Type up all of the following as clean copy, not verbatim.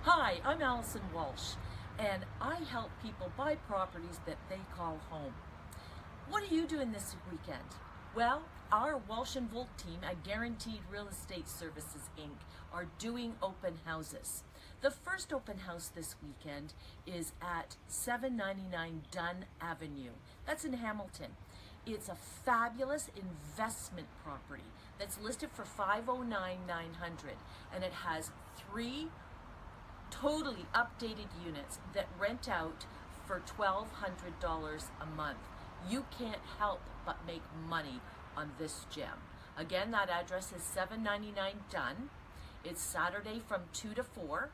Hi, I'm Allison Walsh, and I help people buy properties that they call home. What are you doing this weekend? Well, our Walsh and Volt team at Guaranteed Real Estate Services, Inc. are doing open houses. The first open house this weekend is at 799 Dunn Avenue. That's in Hamilton. It's a fabulous investment property that's listed for $509,900, and it has 3 totally updated units that rent out for $1,200 a month. You can't help but make money on this gem. Again, that address is 799 Dunn. It's Saturday from 2 to 4,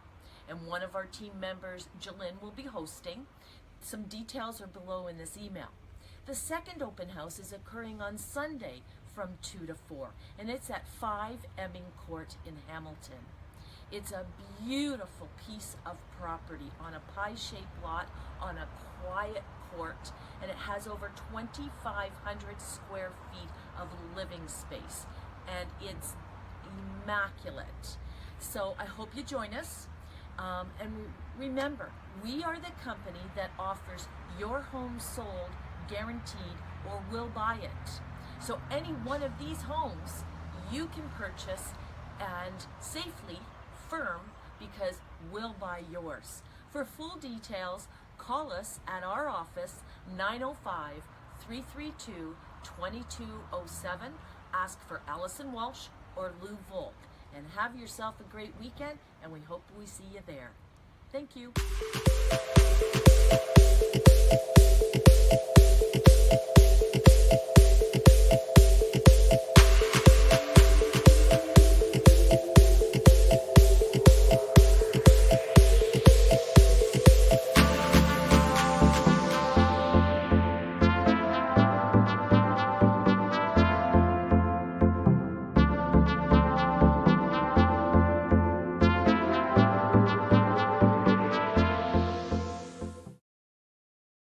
and one of our team members, Jalen, will be hosting. Some details are below in this email. The second open house is occurring on Sunday from 2 to 4, and it's at 5 Emming Court in Hamilton. It's a beautiful piece of property on a pie-shaped lot on a quiet court, and it has over 2,500 square feet of living space, and it's immaculate. So I hope you join us. And remember, we are the company that offers your home sold, guaranteed, or will buy it. So any one of these homes you can purchase and safely, firm, because we'll buy yours. For full details, call us at our office, 905-332-2207. Ask for Allison Walsh or Lou Volk, and have yourself a great weekend, and we hope we see you there. Thank you.